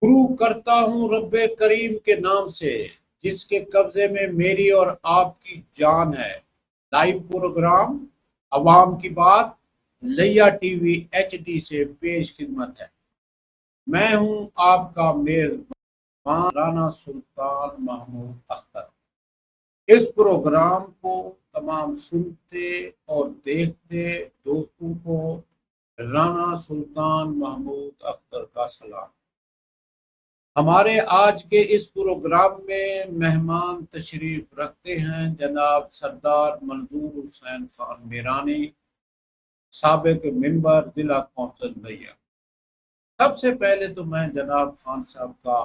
شروع کرتا ہوں رب کریم کے نام سے جس کے قبضے میں میری اور آپ کی جان ہے۔ لائیو پروگرام عوام کی بات لیا ٹی وی ایچ ڈی سے پیش خدمت ہے۔ میں ہوں آپ کا میزبان رانا سلطان محمود اختر۔ اس پروگرام کو تمام سنتے اور دیکھتے دوستوں کو رانا سلطان محمود اختر کا سلام۔ ہمارے آج کے اس پروگرام میں مہمان تشریف رکھتے ہیں جناب سردار منظور حسین خان میرانی، سابق ممبر ضلع کونسل لیا۔ سب سے پہلے تو میں جناب خان صاحب کا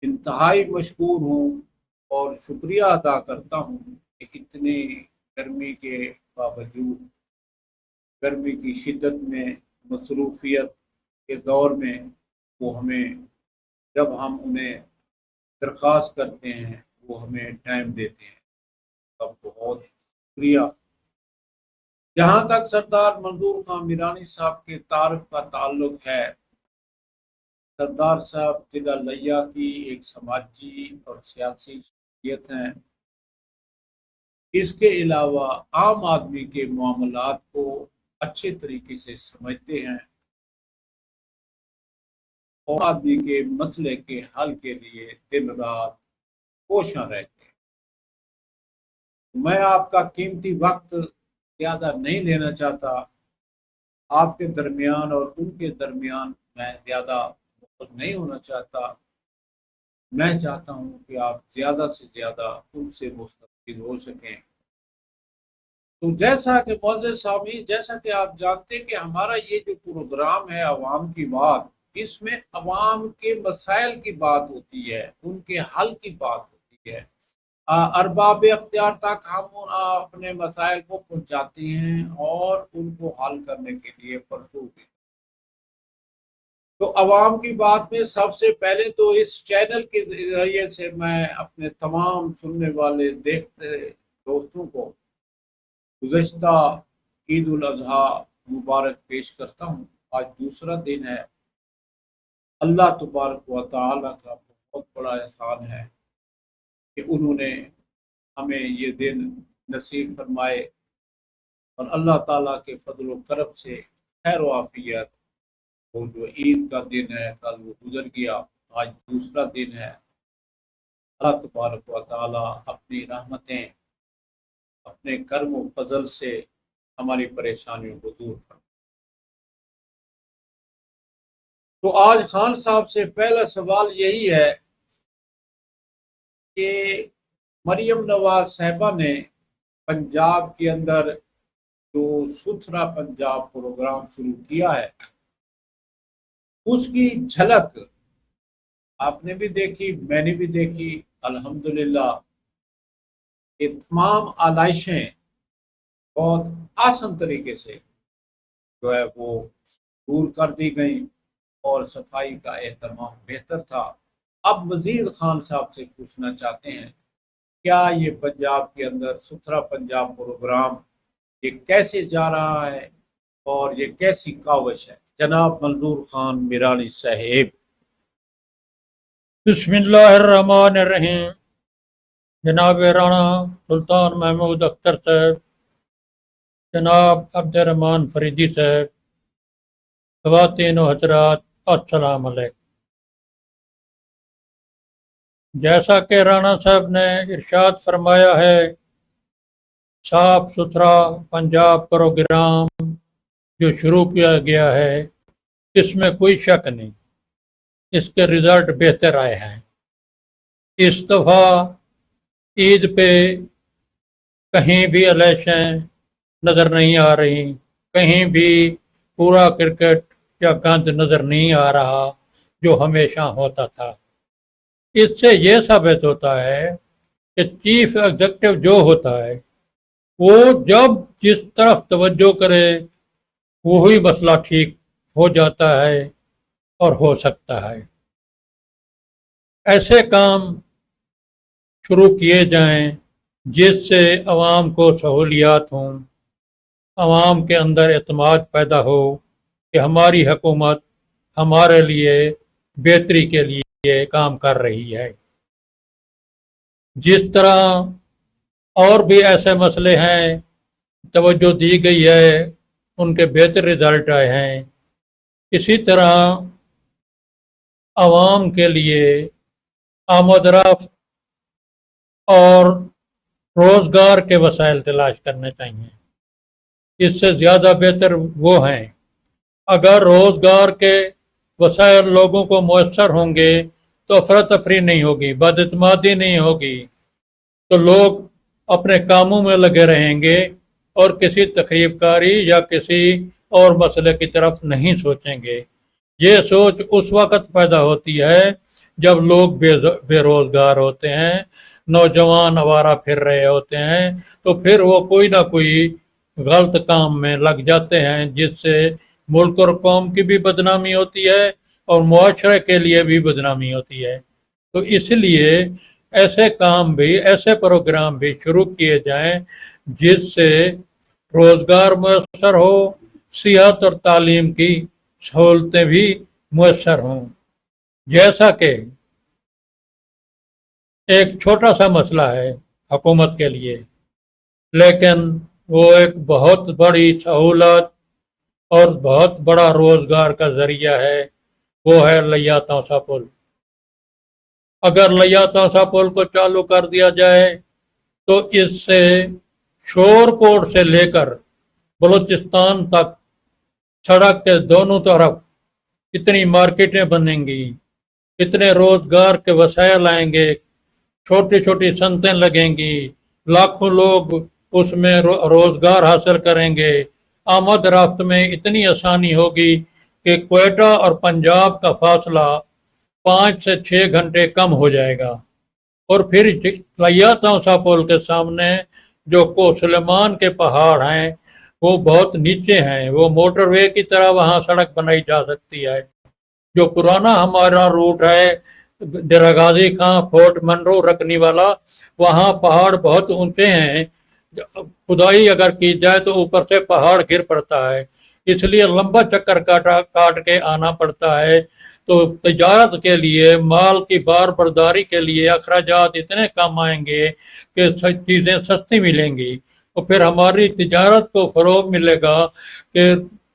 انتہائی مشکور ہوں اور شکریہ ادا کرتا ہوں کہ اتنی گرمی کے باوجود، گرمی کی شدت میں، مصروفیت کے دور میں وہ ہمیں، جب ہم انہیں درخواست کرتے ہیں وہ ہمیں ٹائم دیتے ہیں، تب بہت شکریہ۔ جہاں تک سردار منظور خان میرانی صاحب کے تعارف کا تعلق ہے، سردار صاحب ضلع لیا کی ایک سماجی اور سیاسی شخصیت ہیں۔ اس کے علاوہ عام آدمی کے معاملات کو اچھے طریقے سے سمجھتے ہیں اور آدمی کے مسئلے کے حل کے لیے دن رات کوشاں رہتے ہیں۔ میں آپ کا قیمتی وقت زیادہ نہیں لینا چاہتا، آپ کے درمیان اور ان کے درمیان میں زیادہ وقت نہیں ہونا چاہتا۔ میں چاہتا ہوں کہ آپ زیادہ سے زیادہ ان سے مستفید ہو سکیں۔ تو جیسا کہ معزز سامعین، جیسا کہ آپ جانتے ہیں کہ ہمارا یہ جو پروگرام ہے عوام کی بات، اس میں عوام کے مسائل کی بات ہوتی ہے، ان کے حل کی بات ہوتی ہے۔ ارباب اختیار تک ہم اپنے مسائل کو پہنچاتے ہیں اور ان کو حل کرنے کے لیے پرسوں بھی۔ تو عوام کی بات میں سب سے پہلے تو اس چینل کے ذریعے سے میں اپنے تمام سننے والے دیکھتے دوستوں کو گزشتہ عید الاضحیٰ مبارک پیش کرتا ہوں۔ آج دوسرا دن ہے۔ اللہ تبارک و تعالیٰ کا بہت بڑا احسان ہے کہ انہوں نے ہمیں یہ دن نصیب فرمائے، اور اللہ تعالیٰ کے فضل و کرم سے خیر و عافیت، وہ جو عید کا دن ہے کل وہ گزر گیا، آج دوسرا دن ہے۔ اللہ تبارک و تعالیٰ اپنی رحمتیں، اپنے کرم و فضل سے ہماری پریشانیوں کو دور کریں۔ تو آج خان صاحب سے پہلا سوال یہی ہے کہ مریم نواز صاحبہ نے پنجاب کے اندر جو ستھرا پنجاب پروگرام شروع کیا ہے، اس کی جھلک آپ نے بھی دیکھی، میں نے بھی دیکھی۔ الحمدللہ یہ تمام آلائشیں بہت آسان طریقے سے جو ہے وہ دور کر دی گئیں اور صفائی کا اہتمام بہتر تھا۔ اب مزید خان صاحب سے پوچھنا چاہتے ہیں، کیا یہ پنجاب کے اندر ستھرا پنجاب پروگرام یہ کیسے جا رہا ہے اور یہ کیسی کاوش ہے؟ جناب منظور خان میرانی صاحب۔ بسم اللہ الرحمن الرحیم۔ جناب رانا سلطان محمود اختر صاحب، جناب عبد الرحمن فریدی صاحب، خواتین و حضرات، السلام علیکم۔ جیسا کہ رانا صاحب نے ارشاد فرمایا ہے، صاف ستھرا پنجاب پروگرام جو شروع کیا گیا ہے، اس میں کوئی شک نہیں، اس کے رزلٹ بہتر آئے ہیں۔ اس دفعہ عید پہ کہیں بھی الیکشن نظر نہیں آ رہی، کہیں بھی پورا کرکٹ یا گند نظر نہیں آ رہا جو ہمیشہ ہوتا تھا۔ اس سے یہ ثابت ہوتا ہے کہ چیف ایگزیکٹو جو ہوتا ہے وہ جب جس طرف توجہ کرے وہی مسئلہ ٹھیک ہو جاتا ہے اور ہو سکتا ہے۔ ایسے کام شروع کیے جائیں جس سے عوام کو سہولیات ہوں، عوام کے اندر اعتماد پیدا ہو کہ ہماری حکومت ہمارے لیے بہتری کے لیے کام کر رہی ہے۔ جس طرح اور بھی ایسے مسئلے ہیں توجہ دی گئی ہے، ان کے بہتر رزلٹ آئے ہیں، اسی طرح عوام کے لیے آمد رفت اور روزگار کے وسائل تلاش کرنے چاہیے۔ اس سے زیادہ بہتر وہ ہیں اگر روزگار کے وسائل لوگوں کو میسر ہوں گے تو افراتفری نہیں ہوگی، بد اعتمادی نہیں ہوگی، تو لوگ اپنے کاموں میں لگے رہیں گے اور کسی تخریب کاری یا کسی اور مسئلے کی طرف نہیں سوچیں گے۔ یہ سوچ اس وقت پیدا ہوتی ہے جب لوگ بے روزگار ہوتے ہیں، نوجوان آوارہ پھر رہے ہوتے ہیں، تو پھر وہ کوئی نہ کوئی غلط کام میں لگ جاتے ہیں، جس سے ملک اور قوم کی بھی بدنامی ہوتی ہے اور معاشرے کے لیے بھی بدنامی ہوتی ہے۔ تو اس لیے ایسے کام بھی، ایسے پروگرام بھی شروع کیے جائیں جس سے روزگار میسر ہو، صحت اور تعلیم کی سہولتیں بھی میسر ہوں۔ جیسا کہ ایک چھوٹا سا مسئلہ ہے حکومت کے لیے، لیکن وہ ایک بہت بڑی سہولت اور بہت بڑا روزگار کا ذریعہ ہے، وہ ہے لیا توسا پل۔ اگر لیا توسا پل کو چالو کر دیا جائے تو اس سے شور کوٹ سے لے کر بلوچستان تک سڑک کے دونوں طرف کتنی مارکیٹیں بنیں گی، کتنے روزگار کے وسائل آئیں گے، چھوٹی چھوٹی صنعتیں لگیں گی، لاکھوں لوگ اس میں روزگار حاصل کریں گے، آمد رفت میں اتنی آسانی ہوگی کہ کوئٹہ اور پنجاب کا فاصلہ 5 سے 6 گھنٹے کم ہو جائے گا۔ اور پھر لیا توسا پل کے سامنے جو سلیمان کے پہاڑ ہیں وہ بہت نیچے ہیں، وہ موٹر وے کی طرح وہاں سڑک بنائی جا سکتی ہے۔ جو پرانا ہمارا روٹ ہے ڈیرہ غازی خان، فورٹ منرو، رکنی والا، وہاں پہاڑ بہت اونچے ہیں، کھدائی اگر کی جائے تو اوپر سے پہاڑ گر پڑتا ہے، اس لیے لمبا چکر کاٹ کے آنا پڑتا ہے۔ تو تجارت کے لیے، مال کی بار برداری کے لیے اخراجات اتنے کم آئیں گے کہ چیزیں سستی ملیں گی، اور پھر ہماری تجارت کو فروغ ملے گا کہ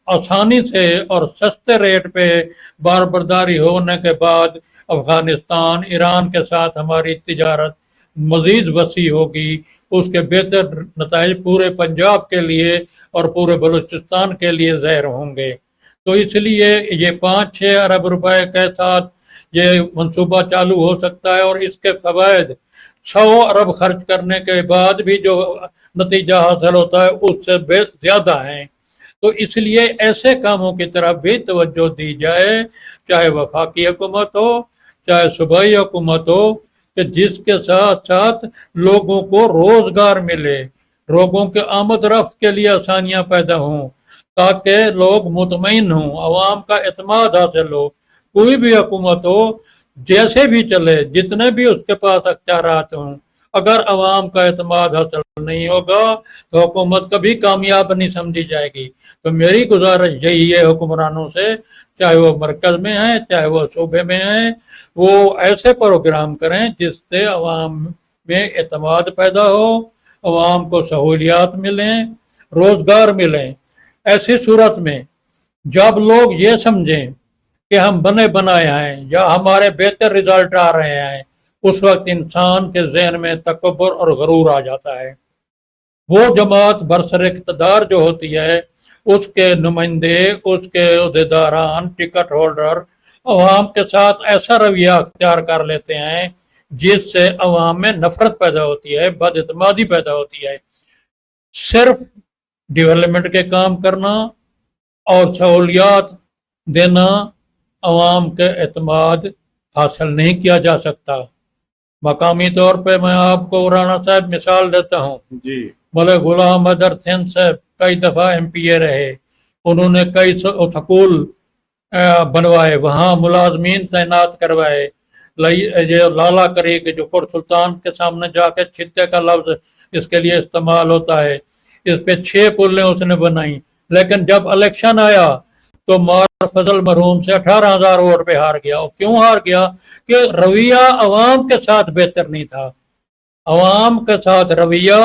آسانی سے اور سستے ریٹ پہ بار برداری ہونے کے بعد افغانستان، ایران کے ساتھ ہماری تجارت مزید وسیع ہوگی، اس کے بہتر نتائج پورے پنجاب کے لیے اور پورے بلوچستان کے لیے ظاہر ہوں گے۔ تو اس لیے یہ 5-6 ارب روپے کے ساتھ یہ منصوبہ چالو ہو سکتا ہے، اور اس کے فوائد 100 ارب خرچ کرنے کے بعد بھی جو نتیجہ حاصل ہوتا ہے اس سے زیادہ ہیں۔ تو اس لیے ایسے کاموں کی طرف بھی توجہ دی جائے، چاہے وفاقی حکومت ہو چاہے صوبائی حکومت ہو، کہ جس کے ساتھ ساتھ لوگوں کو روزگار ملے، لوگوں کے آمد رفت کے لیے آسانیاں پیدا ہوں، تاکہ لوگ مطمئن ہوں، عوام کا اعتماد حاصل ہو۔ کوئی بھی حکومت ہو، جیسے بھی چلے، جتنے بھی اس کے پاس اختیارات ہوں، اگر عوام کا اعتماد حاصل نہیں ہوگا تو حکومت کبھی کامیاب نہیں سمجھی جائے گی۔ تو میری گزارش یہی ہے حکمرانوں سے، چاہے وہ مرکز میں ہیں چاہے وہ صوبے میں ہیں، وہ ایسے پروگرام کریں جس سے عوام میں اعتماد پیدا ہو، عوام کو سہولیات ملیں، روزگار ملیں۔ ایسی صورت میں جب لوگ یہ سمجھیں کہ ہم بنے بنائے ہیں یا ہمارے بہتر رزلٹ آ رہے ہیں، اس وقت انسان کے ذہن میں تکبر اور غرور آ جاتا ہے۔ وہ جماعت برسر اقتدار جو ہوتی ہے، اس کے نمائندے، اس کے عہدیداران، ٹکٹ ہولڈر عوام کے ساتھ ایسا رویہ اختیار کر لیتے ہیں جس سے عوام میں نفرت پیدا ہوتی ہے، بد اعتمادی پیدا ہوتی ہے۔ صرف ڈیولپمنٹ کے کام کرنا اور سہولیات دینا عوام کے اعتماد حاصل نہیں کیا جا سکتا۔ مقامی طور پہ میں آپ کو رانا صاحب مثال دیتا ہوں۔ جی، ملک غلام حیدر سندھ صاحب کئی دفعہ MP رہے، انہوں نے کئی سکول بنوائے، وہاں ملازمین تعینات کروائے۔ لالا کری کے جو کوٹ سلطان کے سامنے جا کے چھتے کا لفظ اس کے لیے استعمال ہوتا ہے، اس پہ 6 پلیں اس نے بنائیں، لیکن جب الیکشن آیا تو مار فضل مرحوم سے 18,000 ووٹ پہ ہار گیا. اور کیوں ہار گیا؟ کہ رویہ عوام کے ساتھ بہتر نہیں تھا. عوام کے ساتھ رویہ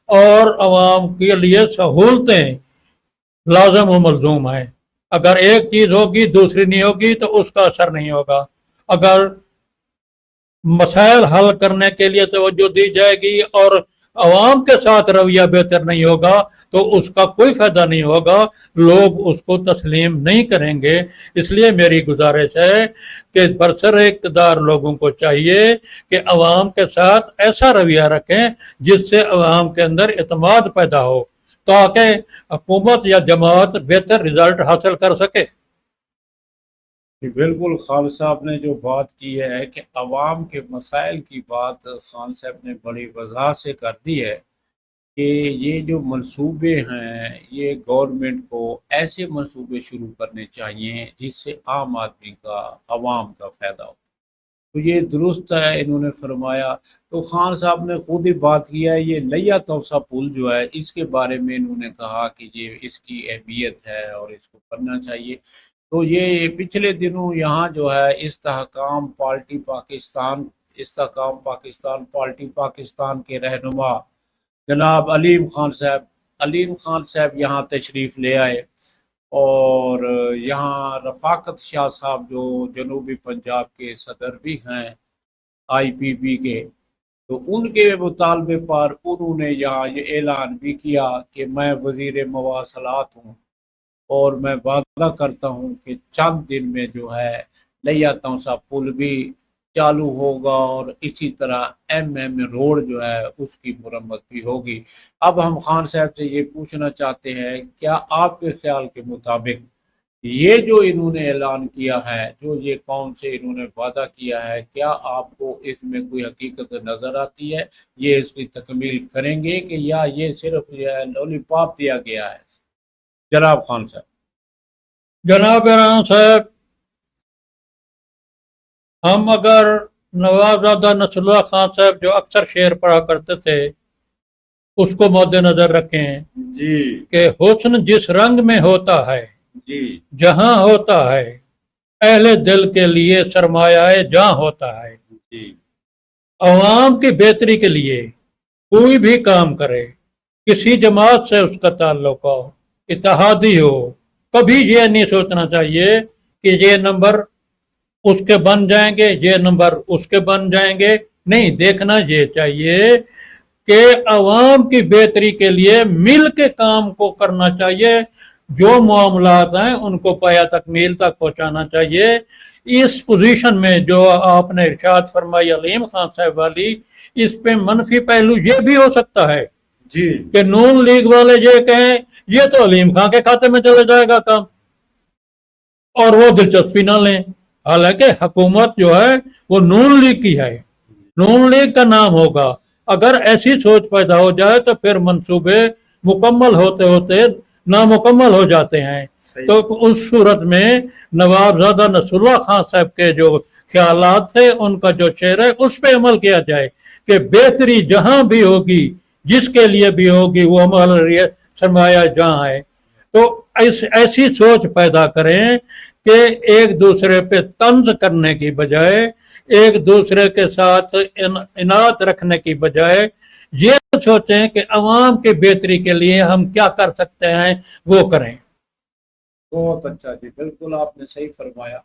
اور عوام کے لیے سہولتیں لازم و ملزوم ہیں. اگر ایک چیز ہوگی دوسری نہیں ہوگی تو اس کا اثر نہیں ہوگا. اگر مسائل حل کرنے کے لیے توجہ دی جائے گی اور عوام کے ساتھ رویہ بہتر نہیں ہوگا تو اس کا کوئی فائدہ نہیں ہوگا. لوگ اس کو تسلیم نہیں کریں گے. اس لیے میری گزارش ہے کہ برسر اقتدار لوگوں کو چاہیے کہ عوام کے ساتھ ایسا رویہ رکھیں جس سے عوام کے اندر اعتماد پیدا ہو تاکہ حکومت یا جماعت بہتر رزلٹ حاصل کر سکے. بالکل خان صاحب نے جو بات کی ہے کہ عوام کے مسائل کی بات خان صاحب نے بڑی وضاحت سے کر دی ہے کہ یہ جو منصوبے ہیں یہ گورنمنٹ کو ایسے منصوبے شروع کرنے چاہیے جس سے عام آدمی کا عوام کا فائدہ ہو. تو یہ درست ہے انہوں نے فرمایا. تو خان صاحب نے خود ہی بات کیا ہے یہ لیا توسا پل جو ہے اس کے بارے میں انہوں نے کہا کہ یہ اس کی اہمیت ہے اور اس کو کرنا چاہیے. تو یہ پچھلے دنوں یہاں جو ہے استحکام پارٹی پاکستان کے رہنما جناب علیم خان صاحب یہاں تشریف لے آئے اور یہاں رفاقت شاہ صاحب جو جنوبی پنجاب کے صدر بھی ہیں IPP کے تو ان کے مطالبے پر انہوں نے یہاں یہ اعلان بھی کیا کہ میں وزیر مواصلات ہوں اور میں وعدہ کرتا ہوں کہ چند دن میں جو ہے لیا توسا پل بھی چالو ہوگا اور اسی طرح MM روڈ جو ہے اس کی مرمت بھی ہوگی. اب ہم خان صاحب سے یہ پوچھنا چاہتے ہیں کیا آپ کے خیال کے مطابق یہ جو انہوں نے اعلان کیا ہے جو یہ قوم سے انہوں نے وعدہ کیا ہے کیا آپ کو اس میں کوئی حقیقت نظر آتی ہے؟ یہ اس کی تکمیل کریں گے کہ یا یہ صرف لولی پاپ دیا گیا ہے؟ جناب خان صاحب. جناب رانا صاحب، ہم اگر نوابزادہ نصر اللہ خان صاحب جو اکثر شعر پڑھا کرتے تھے اس کو مد نظر رکھیں جی کہ حسن جس رنگ میں ہوتا ہے جی جہاں ہوتا ہے اہل دل کے لیے سرمایہ جہاں ہوتا ہے. جی عوام کی بہتری کے لیے کوئی بھی کام کرے کسی جماعت سے اس کا تعلق ہو اتحادی ہو کبھی یہ نہیں سوچنا چاہیے کہ یہ نمبر اس کے بن جائیں گے یہ نمبر اس کے بن جائیں گے. نہیں، دیکھنا یہ چاہیے کہ عوام کی بہتری کے لیے مل کے کام کو کرنا چاہیے. جو معاملات ہیں ان کو پایا تکمیل تک پہنچانا چاہیے. اس پوزیشن میں جو آپ نے ارشاد فرمائی علیم خان صاحب والی اس پہ منفی پہلو یہ بھی ہو سکتا ہے جی کہ نون لیگ والے یہ کہیں یہ تو علیم خان کے کھاتے میں چلے جائے گا کام اور وہ دلچسپی نہ لیں. حالانکہ حکومت جو ہے وہ نون لیگ کی ہے، نون لیگ کا نام ہوگا. اگر ایسی سوچ پیدا ہو جائے تو پھر منصوبے مکمل ہوتے ہوتے نامکمل ہو جاتے ہیں. تو اس صورت میں نوابزادہ نصر اللہ خان صاحب کے جو خیالات تھے ان کا جو شعر ہے اس پہ عمل کیا جائے کہ بہتری جہاں بھی ہوگی جس کے لیے بھی ہوگی وہ عمل سرمایہ جہاں ہے. تو ایسی سوچ پیدا کریں کہ ایک دوسرے پہ طنز کرنے کی بجائے ایک دوسرے کے ساتھ عنایت رکھنے کی بجائے یہ سوچیں کہ عوام کی بہتری کے لیے ہم کیا کر سکتے ہیں وہ کریں. بہت اچھا جی، بالکل آپ نے صحیح فرمایا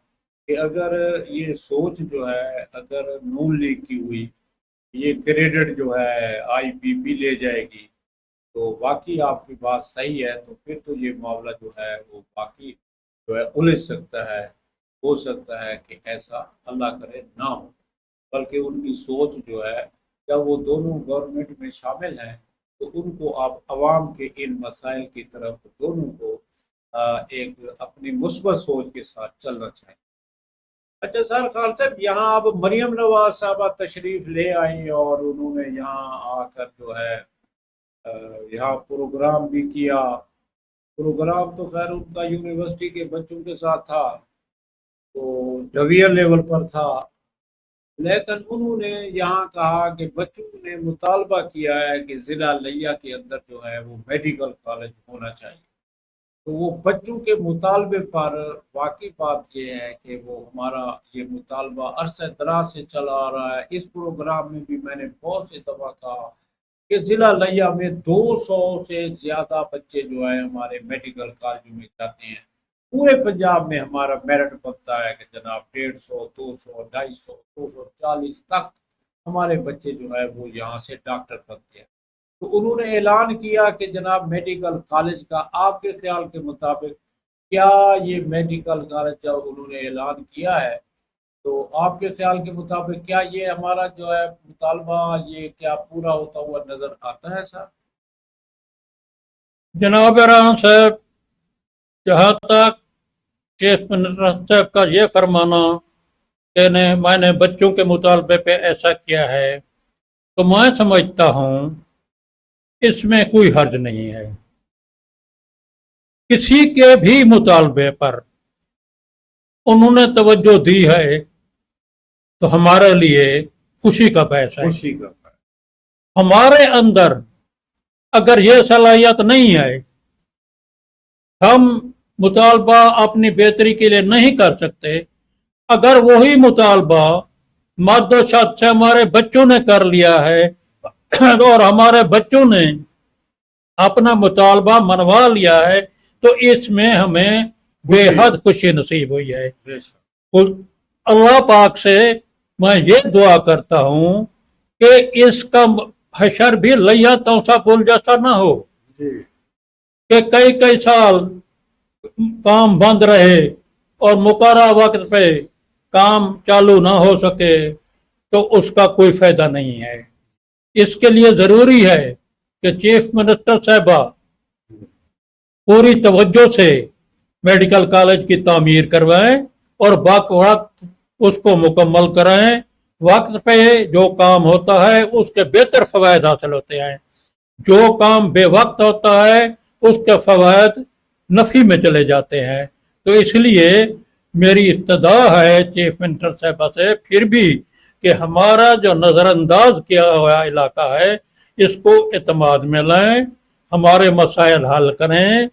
کہ اگر یہ سوچ جو ہے اگر نون لیگ کی ہوئی یہ کریڈٹ جو ہے IPP لے جائے گی تو واقعی آپ کی بات صحیح ہے. تو پھر تو یہ معاملہ جو ہے وہ باقی جو ہے الجھ سکتا ہے. ہو سکتا ہے کہ ایسا اللہ کرے نہ ہو بلکہ ان کی سوچ جو ہے جب وہ دونوں گورنمنٹ میں شامل ہیں تو ان کو آپ عوام کے ان مسائل کی طرف دونوں کو ایک اپنی مثبت سوچ کے ساتھ چلنا چاہیے. اچھا سر خان صاحب یہاں اب مریم نواز صاحبہ تشریف لے آئیں اور انہوں نے یہاں آ کر جو ہے یہاں پروگرام بھی کیا. پروگرام تو خیر ان کا یونیورسٹی کے بچوں کے ساتھ تھا تو ڈویژن لیول پر تھا لیکن انہوں نے یہاں کہا کہ بچوں نے مطالبہ کیا ہے کہ ضلع لیا کے اندر جو ہے وہ میڈیکل کالج ہونا چاہیے. تو وہ بچوں کے مطالبے پر واقعی بات یہ ہے کہ وہ ہمارا یہ مطالبہ عرصہ دراز سے چلا آ رہا ہے. اس پروگرام میں بھی میں نے بہت سی دفعہ کہا کہ ضلع لیا میں 200 سے زیادہ بچے جو ہیں ہمارے میڈیکل کالجوں میں جاتے ہیں. پورے پنجاب میں ہمارا میرٹ بنتا ہے کہ جناب 150 200 250 240 تک ہمارے بچے جو ہے وہ یہاں سے ڈاکٹر بنتے ہیں. تو انہوں نے اعلان کیا کہ جناب میڈیکل کالج کا آپ کے خیال کے مطابق کیا یہ میڈیکل کالج جب انہوں نے اعلان کیا ہے تو آپ کے خیال کے مطابق کیا یہ ہمارا جو ہے مطالبہ یہ کیا پورا ہوتا ہوا نظر آتا ہے سر؟ جناب رانا صاحب، جہاں تک چیف منسٹر صاحب کا یہ فرمانا کہ میں نے بچوں کے مطالبے پہ ایسا کیا ہے، تو میں سمجھتا ہوں اس میں کوئی حرج نہیں ہے. کسی کے بھی مطالبے پر انہوں نے توجہ دی ہے تو ہمارے لیے خوشی کا باعث ہے. خوشی کا ہمارے اندر اگر یہ صلاحیت نہیں ہے، ہم مطالبہ اپنی بہتری کے لیے نہیں کر سکتے. اگر وہی مطالبہ مد و شد سے ہمارے بچوں نے کر لیا ہے اور ہمارے بچوں نے اپنا مطالبہ منوا لیا ہے تو اس میں ہمیں بے حد خوشی نصیب ہوئی ہے. اللہ پاک سے میں یہ دعا کرتا ہوں کہ اس کا حشر بھی لیا توسا پل جیسا نہ ہو کہ کئی سال کام بند رہے اور مقررہ وقت پہ کام چالو نہ ہو سکے تو اس کا کوئی فائدہ نہیں ہے. اس کے لیے ضروری ہے کہ چیف منسٹر صاحبہ پوری توجہ سے میڈیکل کالج کی تعمیر کروائیں اور وقت اس کو مکمل کرائیں. وقت پہ جو کام ہوتا ہے اس کے بہتر فوائد حاصل ہوتے ہیں. جو کام بے وقت ہوتا ہے اس کے فوائد نفی میں چلے جاتے ہیں. تو اس لیے میری استدعا ہے چیف منسٹر صاحبہ سے پھر بھی کہ ہمارا جو نظر انداز کیا ہوا علاقہ ہے اس کو اعتماد میں لائیں، ہمارے مسائل حل کریں.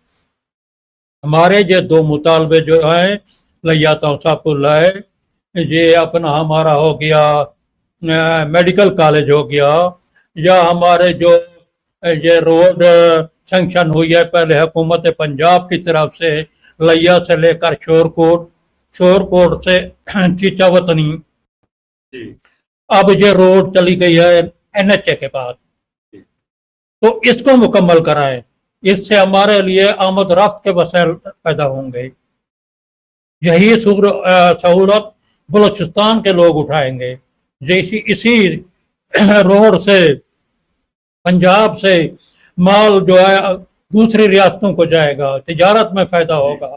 ہمارے یہ دو مطالبے جو ہیں لیاتا صاحب اللہ، یہ اپنا ہمارا ہو گیا میڈیکل کالج ہو گیا، یا ہمارے جو یہ روڈ سینکشن ہوئی ہے پہلے حکومت پنجاب کی طرف سے لیا سے لے کر شور کوٹ سے چیچا وطنی، اب یہ روڈ چلی گئی ہے NHA کے بعد، تو اس کو مکمل کرائیں. اس سے ہمارے لیے آمد رفت کے وسائل پیدا ہوں گے. یہی سہولت بلوچستان کے لوگ اٹھائیں گے. اسی روڈ سے پنجاب سے مال جو ہے دوسری ریاستوں کو جائے گا، تجارت میں فائدہ ہوگا.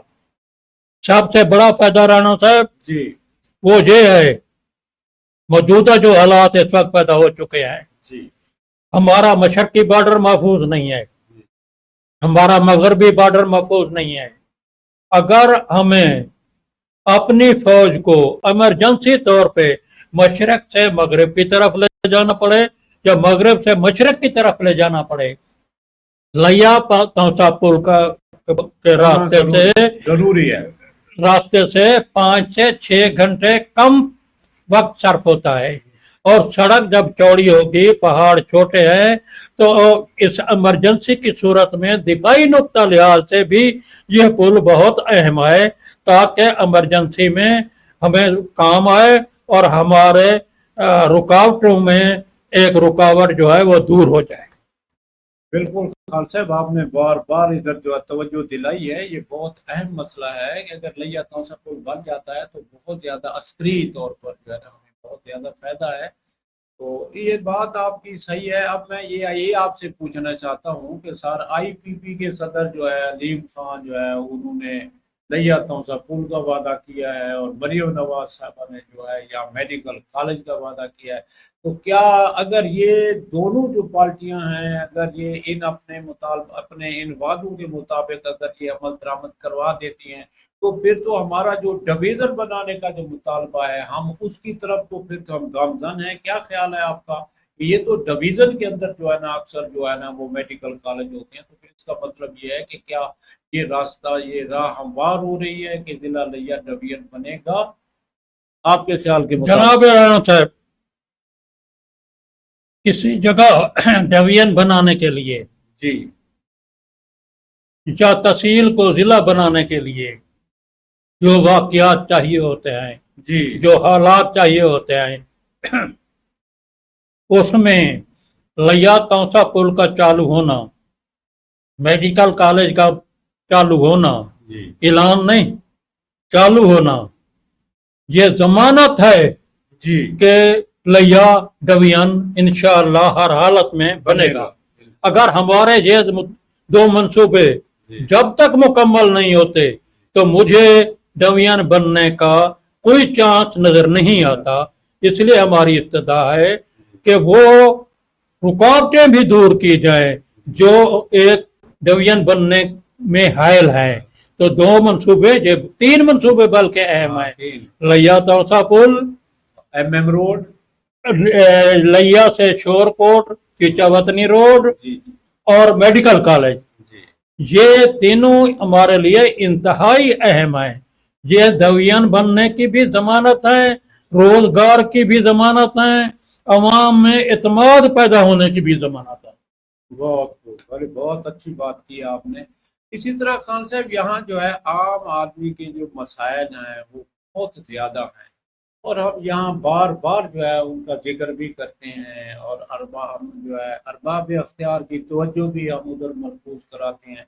سب سے بڑا فائدہ رانا صاحب وہ یہ ہے موجودہ جو حالات اس وقت پیدا ہو چکے ہیں، ہمارا مشرقی بارڈر محفوظ نہیں ہے، ہمارا مغربی بارڈر محفوظ نہیں ہے. اگر ہمیں اپنی فوج کو ایمرجنسی طور پہ مشرق سے مغرب کی طرف لے جانا پڑے یا مغرب سے مشرق کی طرف لے جانا پڑے، لیا توسا پل کے راستے سے ضروری ہے، راستے سے 5 سے 6 گھنٹے کم وقت صرف ہوتا ہے. اور سڑک جب چوڑی ہوگی، پہاڑ چھوٹے ہیں، تو اس ایمرجنسی کی صورت میں دفاعی نقطہ لحاظ سے بھی یہ پل بہت اہم ہے تاکہ ایمرجنسی میں ہمیں کام آئے اور ہمارے رکاوٹوں میں ایک رکاوٹ جو ہے وہ دور ہو جائے. بالکل خان صاحب، آپ نے بار بار ادھر جو توجہ دلائی ہے. یہ بہت اہم مسئلہ ہے کہ اگر لیا توسا پل بن جاتا ہے تو بہت زیادہ عسکری طور پر جو ہے نا ہمیں بہت زیادہ فائدہ ہے. تو یہ بات آپ کی صحیح ہے. اب میں یہ آپ سے پوچھنا چاہتا ہوں کہ سر IPP کے صدر جو ہے علیم خان جو ہے انہوں نے لیا توسا پل کا وعدہ کیا ہے اور مریم نواز صاحبہ نے جو ہے یا میڈیکل کالج کا وعدہ کیا ہے. تو کیا اگر یہ دونوں جو پارٹیاں ہیں اگر یہ اپنے ان وعدوں کے مطابق اگر یہ عمل درآمد کروا دیتی ہیں تو پھر تو ہمارا جو ڈویژن بنانے کا جو مطالبہ ہے ہم اس کی طرف تو پھر ہم گامزن ہیں. کیا خیال ہے آپ کا کہ یہ تو ڈویژن کے اندر جو ہے نا اکثر جو ہے نا وہ میڈیکل کالج ہوتے ہیں، تو پھر اس کا مطلب یہ ہے کہ کیا یہ راستہ یہ راہ ہموار ہو رہی ہے کہ ضلع لیا ڈویژن بنے گا؟ آپ کے خیال کے مطابق؟ جناب رانا صاحب، کسی جگہ ڈویژن بنانے کے لیے جی یا تحصیل کو ضلع بنانے کے لیے جو واقعات چاہیے ہوتے ہیں، جی جو حالات چاہیے ہوتے ہیں، اس میں لیا تونسا پل کا چالو ہونا، میڈیکل کالج کا چالو ہونا، جی اعلان نہیں، چالو ہونا، یہ ضمانت ہے جی کہ لیا ڈویژن انشاءاللہ ہر حالت میں بنے گا۔ اگر ہمارے یہ دو منصوبے جب تک مکمل نہیں ہوتے تو مجھے ڈویژن بننے کا کوئی چانس نظر نہیں آتا۔ اس لیے ہماری ابتدا ہے کہ وہ رکاوٹیں بھی دور کی جائیں جو ایک ڈویژن بننے میں حائل ہیں۔ تو دو منصوبے، یہ تین منصوبے بلکہ اہم ہیں، لیا تونسا پل، ایم روڈ، لیا سے شور کوٹ چیچا وطنی روڈ جی اور میڈیکل کالج، جی یہ تینوں ہمارے لیے انتہائی اہم ہیں۔ یہ ڈویژن بننے کی بھی ضمانت ہے، روزگار کی بھی ضمانت ہے، عوام میں اعتماد پیدا ہونے کی بھی ضمانت ہے۔ بہت اچھی بات کی آپ نے۔ اسی طرح خان صاحب یہاں جو ہے عام آدمی کے جو مسائل ہیں وہ بہت زیادہ ہیں، اور ہم یہاں بار بار جو ہے ان کا ذکر بھی کرتے ہیں، اور ارباب اختیار کی توجہ بھی ہم ادھر مرکوز کراتے ہیں۔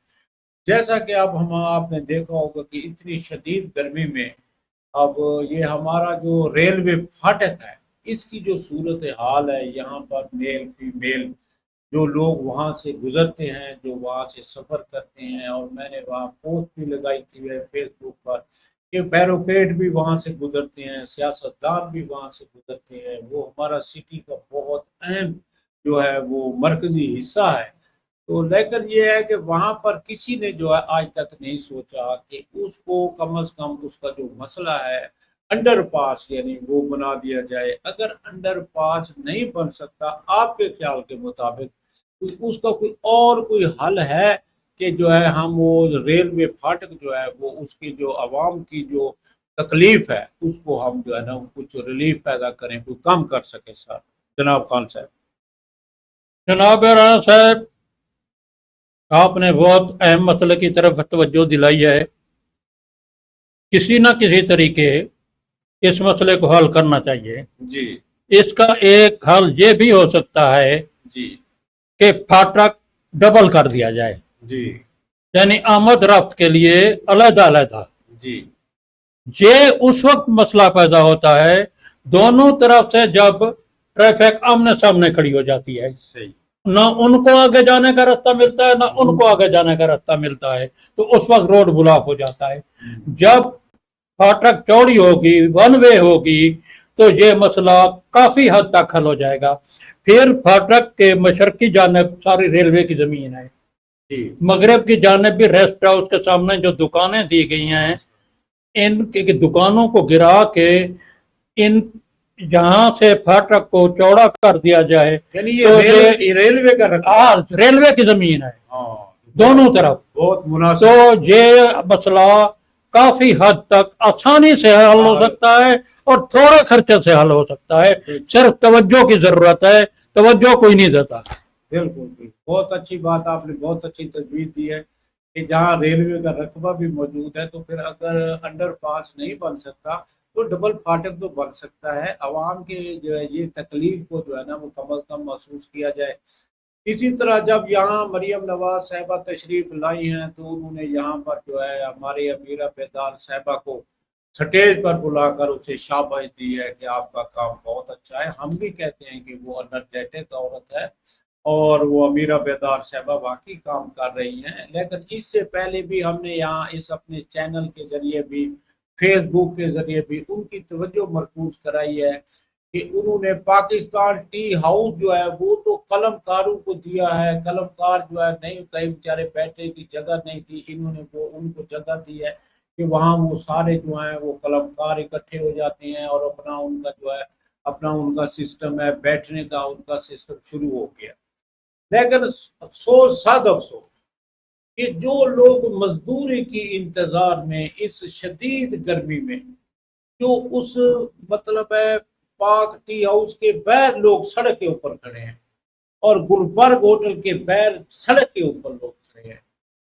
جیسا کہ اب آپ نے دیکھا ہوگا کہ اتنی شدید گرمی میں اب یہ ہمارا جو ریلوے پھاٹک ہے اس کی جو صورت حال ہے، یہاں پر میل فیمیل جو لوگ وہاں سے گزرتے ہیں، جو وہاں سے سفر کرتے ہیں، اور میں نے وہاں پوسٹ بھی لگائی تھی فیس بک پر کہ بیروکریٹ بھی وہاں سے گزرتے ہیں، سیاستدان بھی وہاں سے گزرتے ہیں، وہ ہمارا سٹی کا بہت اہم جو ہے وہ مرکزی حصہ ہے۔ تو لیکن یہ ہے کہ وہاں پر کسی نے جو ہے آج تک نہیں سوچا کہ اس کو کم از کم اس کا جو مسئلہ ہے انڈر پاس یعنی وہ بنا دیا جائے۔ اگر انڈر پاس نہیں بن سکتا آپ کے خیال کے مطابق اس کا کوئی حل ہے کہ جو ہے ہم وہ ریلوے پھاٹک جو ہے وہ اس کی جو عوام کی جو تکلیف ہے اس کو ہم جو ہے نا کچھ ریلیف پیدا کریں، کوئی کم کر سکے؟ سر جناب خان صاحب۔ جناب رانا صاحب، آپ نے بہت اہم مسئلے کی طرف توجہ دلائی ہے۔ کسی نہ کسی طریقے اس مسئلے کو حل کرنا چاہیے۔ جی اس کا ایک حل یہ بھی ہو سکتا ہے جی کہ پھاٹک ڈبل کر دیا جائے، جی یعنی آمد رفت کے لیے علیحدہ علیحدہ۔ جی یہ اس وقت مسئلہ پیدا ہوتا ہے دونوں طرف سے جب ٹریفک آمنے سامنے کھڑی ہو جاتی ہے، صحیح، نہ ان کو آگے جانے کا راستہ ملتا ہے نہ ان کو آگے جانے کا راستہ ملتا ہے، تو اس وقت روڈ بلاک ہو جاتا ہے۔ جب پھاٹک چوڑی ہوگی، ون وے ہوگی، تو یہ مسئلہ کافی حد تک حل ہو جائے گا۔ پھر پھاٹک کے مشرقی جانب ساری ریلوے کی زمین ہے، جی مغرب کی جانب بھی ریسٹ ہاؤس کے سامنے جو دکانیں دی گئی ہیں، ان کی دکانوں کو گرا کے ان جہاں سے پھاٹک کو چوڑا کر دیا جائے، یعنی تو یہ ریلوے کا رقم ریلوے کی زمین ہے ہاں دونوں طرف، بہت مناسب۔ تو یہ مسئلہ کافی حد تک آسانی سے حل ہو سکتا ہے اور تھوڑے خرچے سے حل ہو سکتا ہے، صرف توجہ کی ضرورت ہے، توجہ کوئی نہیں دیتا۔ بالکل بالکل، بہت اچھی بات آپ نے بہت اچھی تجویز دی ہے کہ جہاں ریلوے کا رقبہ بھی موجود ہے تو پھر اگر انڈر پاس نہیں بن سکتا تو ڈبل پھاٹک تو بن سکتا ہے، عوام کے جو ہے یہ تکلیف کو جو ہے نا وہ کم از کم محسوس کیا جائے۔ اسی طرح جب یہاں مریم نواز صاحبہ تشریف لائی ہیں تو انہوں نے یہاں پر جو ہے ہمارے امیرہ بیدار صاحبہ کو سٹیج پر بلا کر اسے شاباش دی ہے کہ آپ کا کام بہت اچھا ہے۔ ہم بھی کہتے ہیں کہ وہ انرجیٹک عورت ہے اور وہ امیرہ بیدار صاحبہ واقعی کام کر رہی ہیں، لیکن اس سے پہلے بھی ہم نے یہاں اس اپنے چینل کے ذریعے بھی فیس بک کے ذریعے بھی ان کی توجہ مرکوز کرائی ہے کہ انہوں نے پاکستان ٹی ہاؤس جو ہے وہ تو قلم کاروں کو دیا ہے، قلم کار جو ہے نہیں کہیں بیچارے بیٹھنے کی جگہ نہیں تھی، انہوں نے وہ ان کو جگہ دی ہے کہ وہاں وہ سارے جو ہیں وہ قلم کار اکٹھے ہو جاتے ہیں اور اپنا ان کا جو ہے اپنا ان کا سسٹم ہے بیٹھنے کا، ان کا سسٹم شروع ہو گیا۔ لیکن افسوس صد افسوس کہ جو لوگ مزدوری کی انتظار میں اس شدید گرمی میں، جو اس مطلب ہے پاک ٹی ہاؤس کے باہر لوگ سڑک کے اوپر کھڑے ہیں، اور گلبرگ ہوٹل کے باہر سڑک کے اوپر لوگ کھڑے ہیں،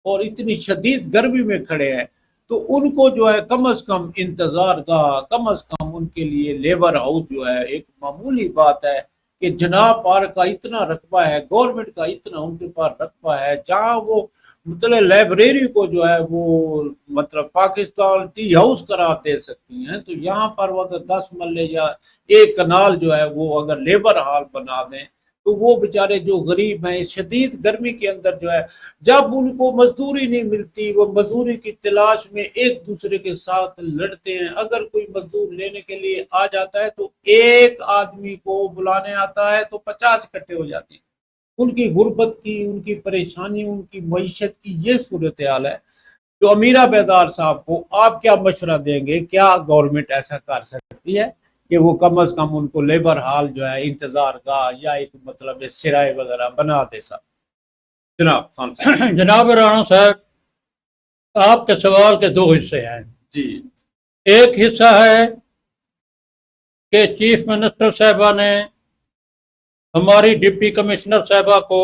اور اتنی شدید گرمی میں کھڑے ہیں، تو ان کو جو ہے کم از کم انتظار کا، کم از کم ان کے لیے لیبر ہاؤس جو ہے ایک معمولی بات ہے کہ جناب پارک کا اتنا رقبہ ہے، گورنمنٹ کا اتنا ان کے پاس رقبہ ہے، جہاں وہ مطلب لائبریری کو جو ہے وہ مطلب پاکستان ٹی ہاؤس قرار دے سکتی ہیں، تو یہاں پر وہ اگر 10 مرلے یا ایک کنال جو ہے وہ اگر لیبر ہال بنا دیں، تو وہ بیچارے جو غریب ہیں اس شدید گرمی کے اندر جو ہے، جب ان کو مزدوری نہیں ملتی، وہ مزدوری کی تلاش میں ایک دوسرے کے ساتھ لڑتے ہیں۔ اگر کوئی مزدور لینے کے لیے آ جاتا ہے تو ایک آدمی کو بلانے آتا ہے تو 50 اکٹھے ہو جاتے ہیں۔ ان کی غربت کی، ان کی پریشانی، ان کی معیشت کی یہ صورتحال ہے۔ تو امیرہ بیدار صاحب کو آپ کیا مشورہ دیں گے؟ کیا گورنمنٹ ایسا کر سکتی ہے کہ وہ کم از کم ان کو لیبر ہال جو ہے انتظار گاہ یا ایک مطلب سرائے وغیرہ بنا دے صاحب؟ جناب خان صاحب۔ جناب رانا صاحب، آپ کے سوال کے 2 حصے ہیں۔ جی ایک حصہ ہے کہ چیف منسٹر صاحبہ نے ہماری ڈپٹی کمشنر صاحبہ کو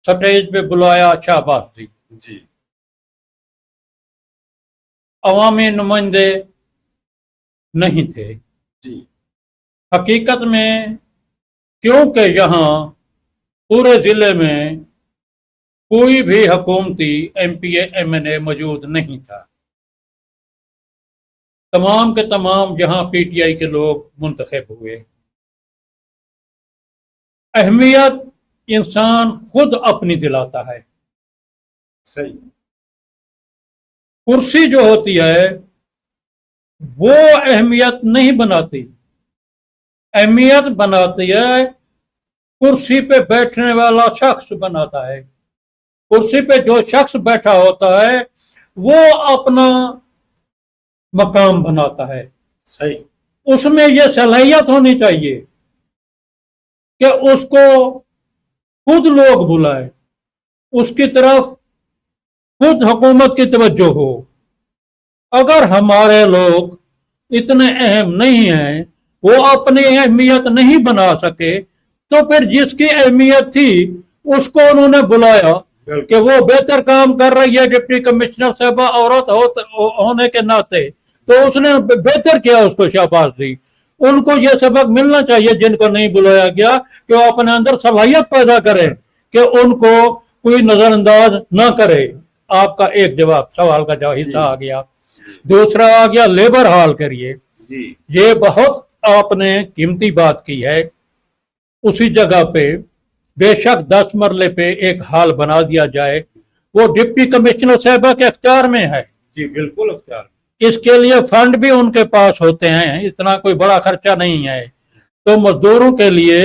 سٹیج پہ بلایا، شاباش دی۔ جی عوامی نمائندے نہیں تھے جی حقیقت میں، کیونکہ یہاں پورے ضلع میں کوئی بھی حکومتی M P A M N A موجود نہیں تھا۔ تمام کے تمام یہاں پی ٹی آئی کے لوگ منتخب ہوئے۔ اہمیت انسان خود اپنی دلاتا ہے۔ صحیح۔ کرسی جو ہوتی ہے وہ اہمیت نہیں بناتی، اہمیت بناتی ہے کرسی پہ بیٹھنے والا شخص بناتا ہے۔ کرسی پہ جو شخص بیٹھا ہوتا ہے وہ اپنا مقام بناتا ہے۔ صحیح۔ اس میں یہ صلاحیت ہونی چاہیے کہ اس کو خود لوگ بلائیں، اس کی طرف خود حکومت کی توجہ ہو۔ اگر ہمارے لوگ اتنے اہم نہیں ہیں، وہ اپنی اہمیت نہیں بنا سکے، تو پھر جس کی اہمیت تھی اس کو انہوں نے بلایا کہ وہ بہتر کام کر رہی ہے ڈپٹی کمشنر صاحبہ عورت ہونے کے ناطے، تو اس نے بہتر کیا، اس کو شاباش دی۔ ان کو یہ سبق ملنا چاہیے جن کو نہیں بلایا گیا، کہ وہ اپنے اندر صلاحیت پیدا کریں کہ ان کو کوئی نظر انداز نہ کرے۔ آپ کا ایک جواب، سوال کا جواب حصہ آ گیا۔ دوسرا آ گیا لیبر ہال کریے۔ یہ بہت آپ نے قیمتی بات کی ہے۔ اسی جگہ پہ بے شک 10 مرلے پہ ایک ہال بنا دیا جائے، وہ ڈپٹی کمشنر صاحبہ کے اختیار میں ہے۔ جی بالکل اختیار۔ اس کے لیے فنڈ بھی ان کے پاس ہوتے ہیں، اتنا کوئی بڑا خرچہ نہیں ہے۔ تو مزدوروں کے لیے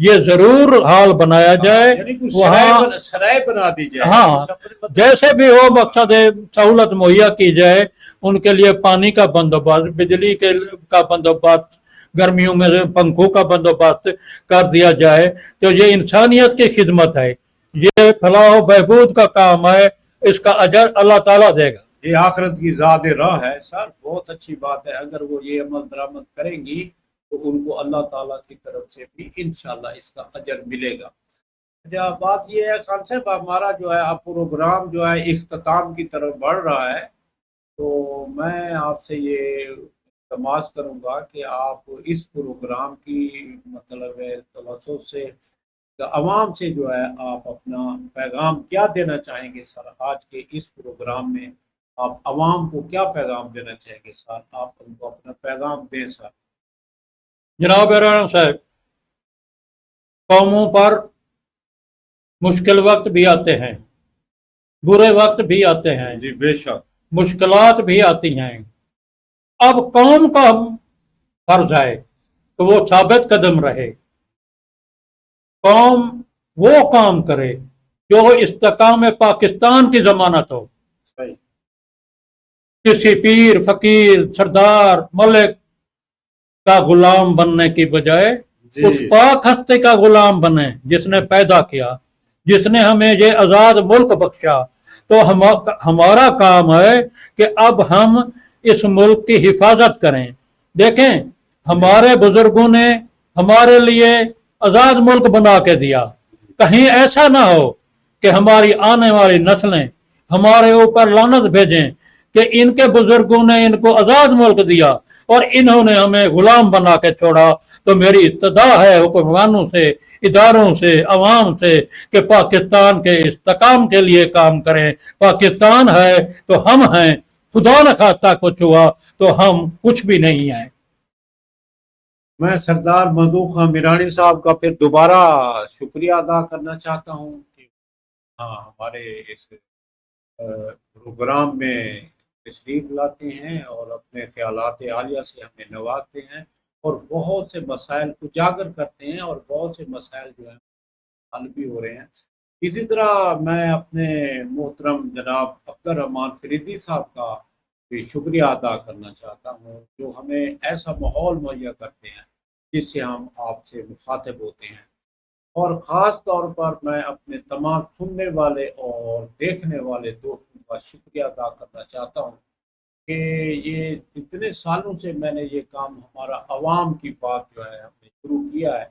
یہ ضرور ہال بنایا جائے، وہاں سرائے بنا دی جائے۔ ہاں، جیسے بھی ہو مقصد سہولت مہیا کی جائے، ان کے لیے پانی کا بندوبست، بجلی کا بندوبست، گرمیوں میں پنکھوں کا بندوبست کر دیا جائے، تو یہ انسانیت کی خدمت ہے، یہ فلاح و بہبود کا کام ہے، اس کا اجر اللہ تعالیٰ دے گا۔ یہ آخرت کی زاد راہ ہے سر، بہت اچھی بات ہے۔ اگر وہ یہ عمل درآمد کریں گی تو ان کو اللہ تعالیٰ کی طرف سے بھی انشاءاللہ اس کا اجر ملے گا۔ بات یہ ہے خان صاحب، ہمارا جو ہے اب پروگرام جو ہے اختتام کی طرف بڑھ رہا ہے، تو میں آپ سے یہ تماس کروں گا کہ آپ اس پروگرام کی مطلب توسط سے عوام سے جو ہے آپ اپنا پیغام کیا دینا چاہیں گے سر؟ آج کے اس پروگرام میں آپ عوام کو کیا پیغام دینا چاہیں گے سر؟ آپ ان کو اپنا پیغام دیں سر۔ جناب رانا صاحب، قوموں پر مشکل وقت بھی آتے ہیں، برے وقت بھی آتے ہیں، جی بے شک، مشکلات بھی آتی ہیں۔ اب قوم کا فرض ہے کہ وہ ثابت قدم رہے، قوم وہ کام کرے جو استحکام پاکستان کی ضمانت ہو۔ کسی پیر، فقیر، سردار، ملک کا غلام بننے کی بجائے اس پاک ہستے کا غلام بنے جس نے پیدا کیا، جس نے ہمیں یہ آزاد ملک بخشا، تو ہمارا کام ہے کہ اب ہم اس ملک کی حفاظت کریں. دیکھیں ہمارے بزرگوں نے ہمارے لیے آزاد ملک بنا کے دیا. کہیں ایسا نہ ہو کہ ہماری آنے والی نسلیں ہمارے اوپر لعنت بھیجیں کہ ان کے بزرگوں نے ان کو آزاد ملک دیا اور انہوں نے ہمیں غلام بنا کے چھوڑا. تو میری ابتدا ہے حکمرانوں سے، اداروں سے، عوام سے کہ پاکستان کے استحکام کے لیے کام کریں. پاکستان ہے تو ہم ہیں، خدا نہ خواستہ کچھ ہوا تو ہم کچھ بھی نہیں ہیں. میں سردار ممدوح خان میرانی صاحب کا پھر دوبارہ شکریہ ادا کرنا چاہتا ہوں کہ ہاں ہمارے اس پروگرام میں تشریف لاتے ہیں اور اپنے خیالات عالیہ سے ہمیں نوازتے ہیں اور بہت سے مسائل اجاگر کرتے ہیں اور بہت سے مسائل جو ہیں حل بھی ہو رہے ہیں. اسی طرح میں اپنے محترم جناب عبدالرحمان فریدی صاحب کا بھی شکریہ ادا کرنا چاہتا ہوں جو ہمیں ایسا ماحول مہیا کرتے ہیں جس سے ہم آپ سے مخاطب ہوتے ہیں. اور خاص طور پر میں اپنے تمام سننے والے اور دیکھنے والے دوستوں کا شکریہ ادا کرنا چاہتا ہوں کہ یہ اتنے سالوں سے میں نے یہ کام ہمارا عوام کی بات جو ہے ہم نے شروع کیا ہے.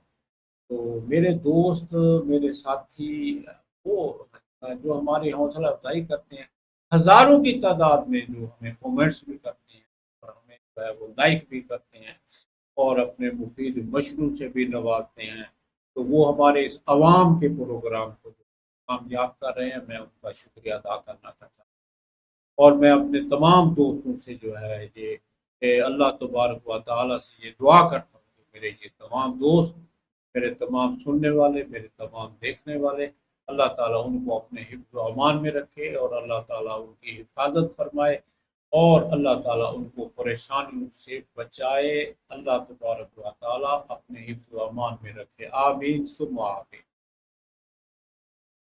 تو میرے دوست، میرے ساتھی وہ جو ہماری حوصلہ افزائی کرتے ہیں ہزاروں کی تعداد میں، جو ہمیں کومنٹس بھی کرتے ہیں اور ہمیں جو ہے وہ لائک بھی کرتے ہیں اور اپنے مفید مشوروں سے بھی نوازتے ہیں، تو وہ ہمارے اس عوام کے پروگرام کو کامیاب کر رہے ہیں. میں ان کا شکریہ ادا کرنا چاہتا ہوں اور میں اپنے تمام دوستوں سے جو ہے یہ کہ اللہ تبارک و تعالیٰ سے یہ دعا کرتا ہوں کہ میرے یہ تمام دوست، میرے تمام سننے والے، میرے تمام دیکھنے والے، اللہ تعالیٰ ان کو اپنے حفظ و امان میں رکھے اور اللہ تعالیٰ ان کی حفاظت فرمائے اور اللہ تعالیٰ ان کو پریشانیوں سے بچائے. اللہ تبارک و تعالیٰ اپنے حفظ و امان میں رکھے. آمین ثم آمین.